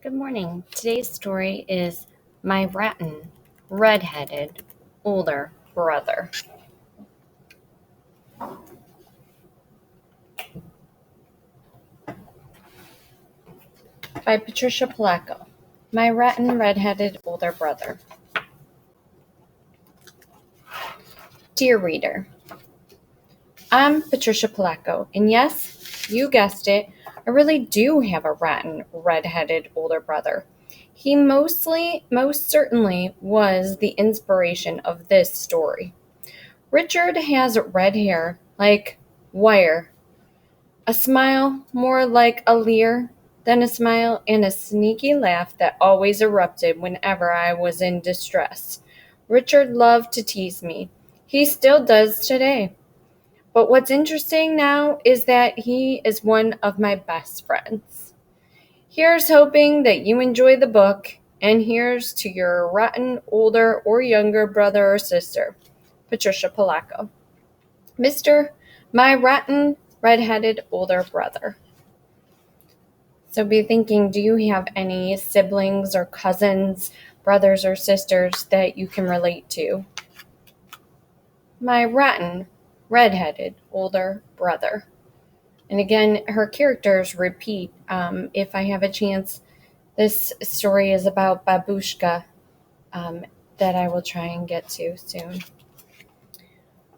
Good morning. Today's story is My Rattan, Redheaded, Older Brother by Patricia Polacco. My Rattan, Redheaded, Older Brother. Dear reader, I'm Patricia Polacco, and yes, you guessed it, I really do have a rattan, redheaded older brother. He most certainly was the inspiration of this story. Richard has red hair, like wire, a smile more like a leer than a smile, and a sneaky laugh that always erupted whenever I was in distress. Richard loved to tease me. He still does today. But what's interesting now is that he is one of my best friends. Here's hoping that you enjoy the book, and here's to your rotten older or younger brother or sister, Patricia Polacco. Mr. My rotten redheaded older brother. So be thinking, do you have any siblings or cousins, brothers or sisters that you can relate to? My rotten redheaded older brother. And again, her characters repeat. If I have a chance, this story is about Babushka that I will try and get to soon.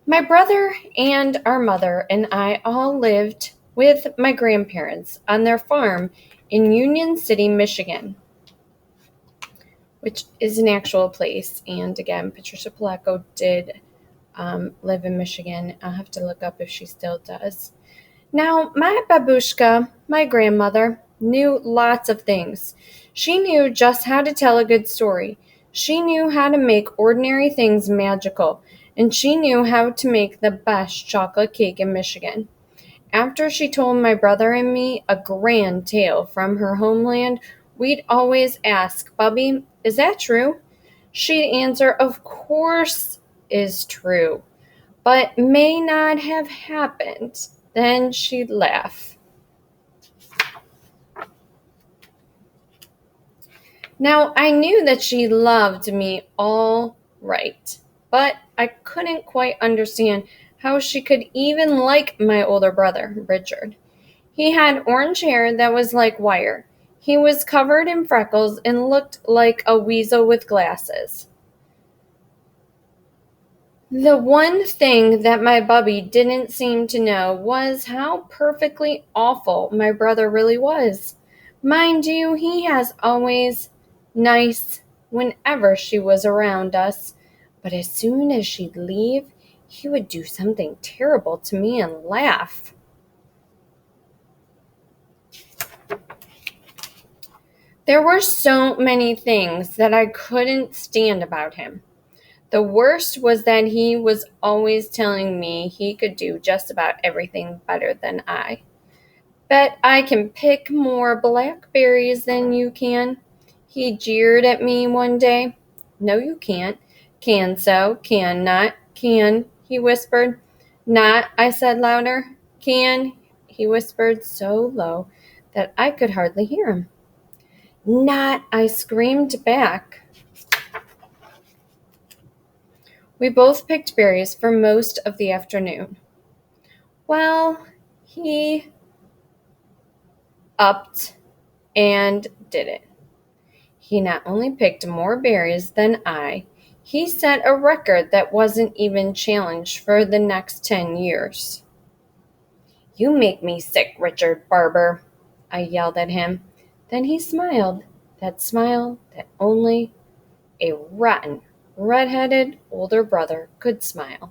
My brother and our mother and I all lived with my grandparents on their farm in Union City, Michigan, which is an actual place. And again, Patricia Polacco did live in Michigan. I'll have to look up if she still does. Now, my babushka, my grandmother, knew lots of things. She knew just how to tell a good story. She knew how to make ordinary things magical, and she knew how to make the best chocolate cake in Michigan. After she told my brother and me a grand tale from her homeland, we'd always ask, Bubby, is that true? She'd answer, of course is true, but may not have happened. Then she'd laugh. Now, I knew that she loved me all right, but I couldn't quite understand how she could even like my older brother, Richard. He had orange hair that was like wire. He was covered in freckles and looked like a weasel with glasses. The one thing that my bubby didn't seem to know was how perfectly awful my brother really was. Mind you, he has always nice whenever she was around us, but as soon as she'd leave, he would do something terrible to me and laugh. There were so many things that I couldn't stand about him. The worst was that he was always telling me he could do just about everything better than I. Bet I can pick more blackberries than you can. He jeered at me one day. No, you can't. Can so, can not, can, he whispered. Not, I said louder. Can, he whispered so low that I could hardly hear him. Not, I screamed back. We both picked berries for most of the afternoon. Well, he upped and did it. He not only picked more berries than I, he set a record that wasn't even challenged for the next 10 years. You make me sick, Richard Barber, I yelled at him. Then he smiled, that smile that only a rotten, red-headed older brother could smile.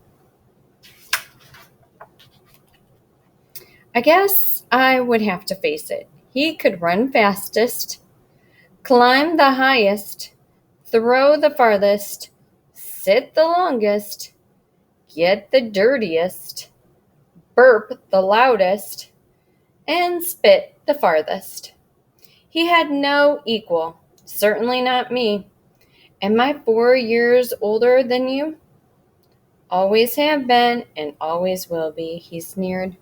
I guess I would have to face it. He could run fastest, climb the highest, throw the farthest, sit the longest, get the dirtiest, burp the loudest, and spit the farthest. He had no equal, certainly not me. Am I 4 years older than you? Always have been and always will be, he sneered.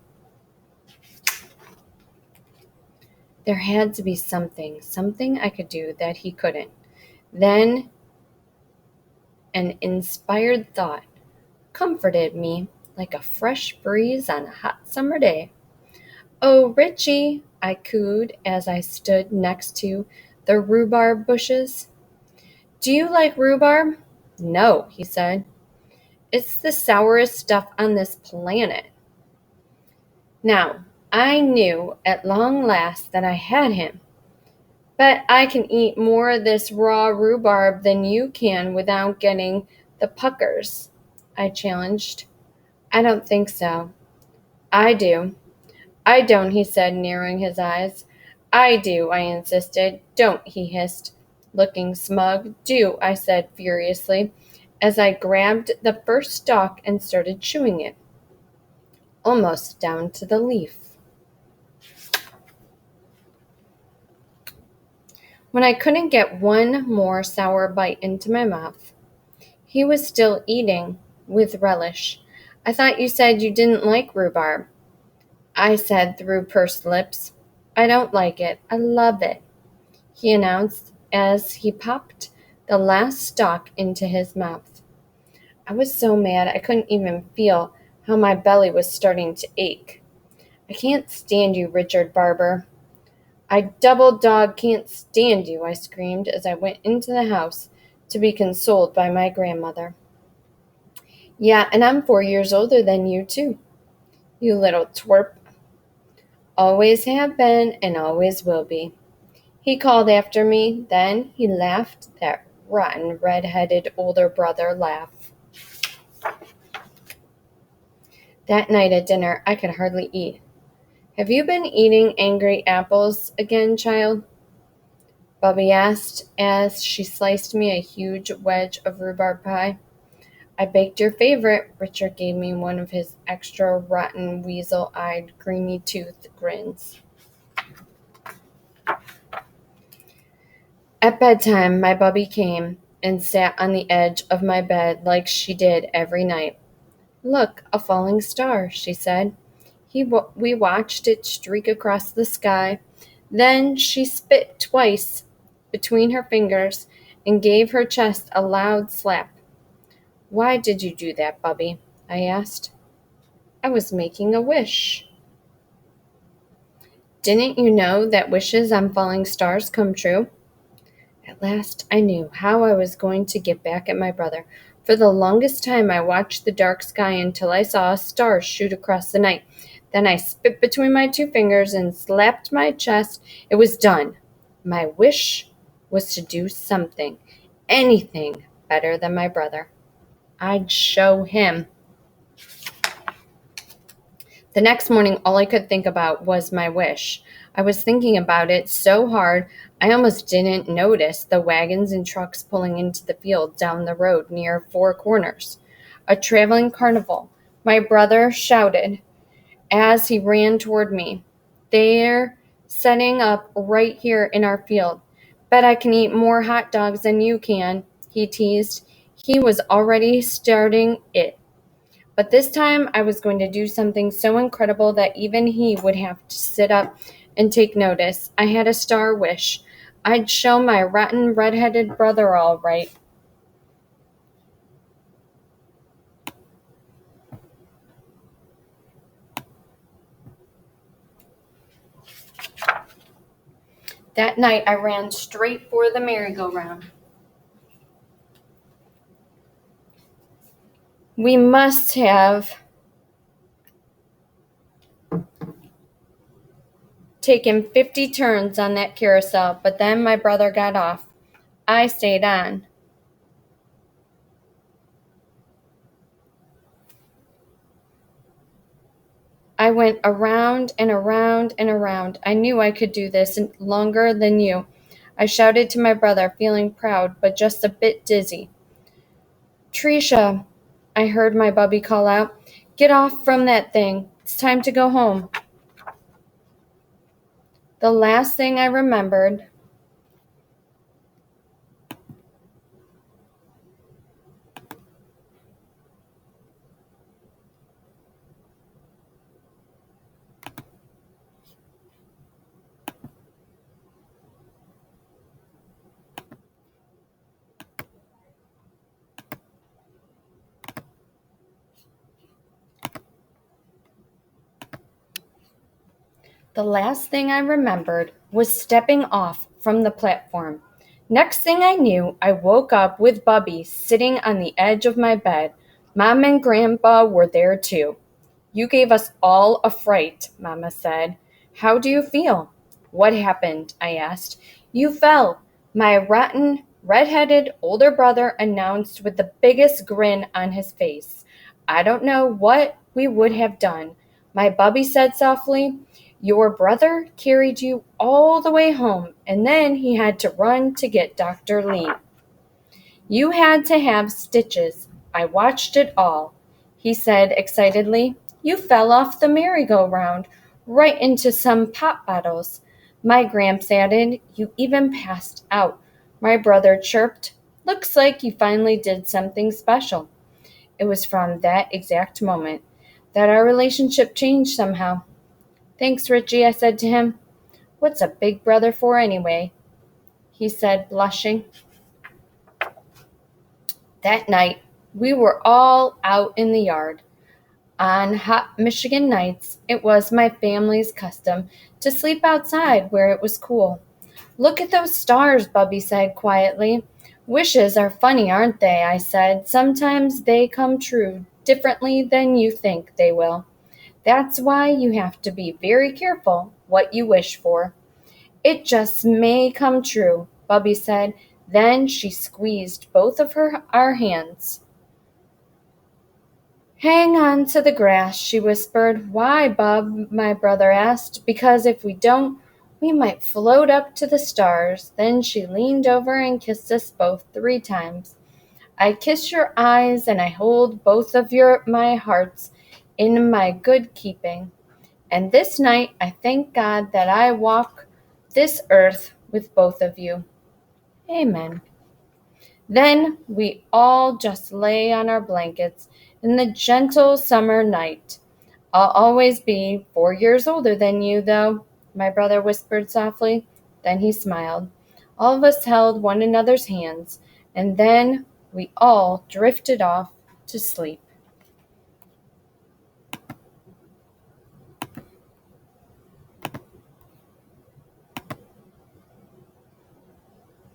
There had to be something I could do that he couldn't. Then an inspired thought comforted me like a fresh breeze on a hot summer day. "Oh, Richie," I cooed as I stood next to the rhubarb bushes. "Do you like rhubarb?" "No," he said. "It's the sourest stuff on this planet." Now, I knew at long last that I had him. "Bet I can eat more of this raw rhubarb than you can without getting the puckers," I challenged. "I don't think so." "I do." "I don't," he said, narrowing his eyes. "I do," I insisted. "Don't," he hissed, looking smug. "Do," I said furiously, as I grabbed the first stalk and started chewing it, almost down to the leaf. When I couldn't get one more sour bite into my mouth, he was still eating with relish. "I thought you said you didn't like rhubarb," I said through pursed lips. "I don't like it. I love it," he announced as he popped the last stalk into his mouth. I was so mad I couldn't even feel how my belly was starting to ache. "I can't stand you, Richard Barber." "I double dog can't stand you," I screamed as I went into the house to be consoled by my grandmother. "Yeah, and I'm 4 years older than you, too, you little twerp." "Always have been and always will be," he called after me. Then he laughed that rotten red-headed older brother laugh. That night at dinner, I could hardly eat. "Have you been eating angry apples again, child?" Bubby asked as she sliced me a huge wedge of rhubarb pie. "I baked your favorite." Richard gave me one of his extra rotten, weasel-eyed, creamy-toothed grins. At bedtime, my Bubby came and sat on the edge of my bed like she did every night. "Look, a falling star," she said. We watched it streak across the sky. Then she spit twice between her fingers and gave her chest a loud slap. "Why did you do that, Bubby?" I asked. "I was making a wish." "Didn't you know that wishes on falling stars come true?" At last I knew how I was going to get back at my brother. For the longest time I watched the dark sky until I saw a star shoot across the night. Then I spit between my two fingers and slapped my chest. It was done. My wish was to do something, anything better than my brother. I'd show him. The next morning, all I could think about was my wish. I was thinking about it so hard I almost didn't notice the wagons and trucks pulling into the field down the road near Four Corners. "A traveling carnival," my brother shouted as he ran toward me. "They're setting up right here in our field. Bet I can eat more hot dogs than you can," he teased. He was already starting it. But this time I was going to do something so incredible that even he would have to sit up and take notice. I had a star wish. I'd show my rotten red-headed brother all right. That night I ran straight for the merry-go-round. We must have taken 50 turns on that carousel, but then my brother got off. I stayed on. I went around and around and around. I knew I could do this longer than you. I shouted to my brother, feeling proud but just a bit dizzy. "Patricia," I heard my Bubby call out, "get off from that thing. It's time to go home." The last thing I remembered The last thing I remembered was stepping off from the platform. Next thing I knew, I woke up with Bubby sitting on the edge of my bed. Mom and Grandpa were there too. You gave us all a fright, Mama said. How do you feel? What happened? I asked. You fell. My rotten, red-headed older brother announced with the biggest grin on his face. I don't know what we would have done. My Bubby said softly. Your brother carried you all the way home, and then he had to run to get Dr. Lee. You had to have stitches. I watched it all, he said excitedly. You fell off the merry-go-round, right into some pop bottles. My Gramps added, you even passed out. My brother chirped, looks like you finally did something special. It was from that exact moment that our relationship changed somehow. Thanks, Richie, I said to him. What's a big brother for anyway? He said, blushing. That night, we were all out in the yard. On hot Michigan nights, it was my family's custom to sleep outside where it was cool. Look at those stars, Bubby said quietly. Wishes are funny, aren't they? I said. Sometimes they come true differently than you think they will. That's why you have to be very careful what you wish for. It just may come true, Bubby said. Then she squeezed both of our hands. Hang on to the grass, she whispered. Why, Bub? My brother asked. Because if we don't, we might float up to the stars. Then she leaned over and kissed us both 3 times. I kiss your eyes and I hold both of my hearts in my good keeping. And this night I thank God that I walk this earth with both of you. Amen. Then we all just lay on our blankets in the gentle summer night. I'll always be 4 years older than you, though, my brother whispered softly. Then he smiled. All of us held one another's hands, and then we all drifted off to sleep.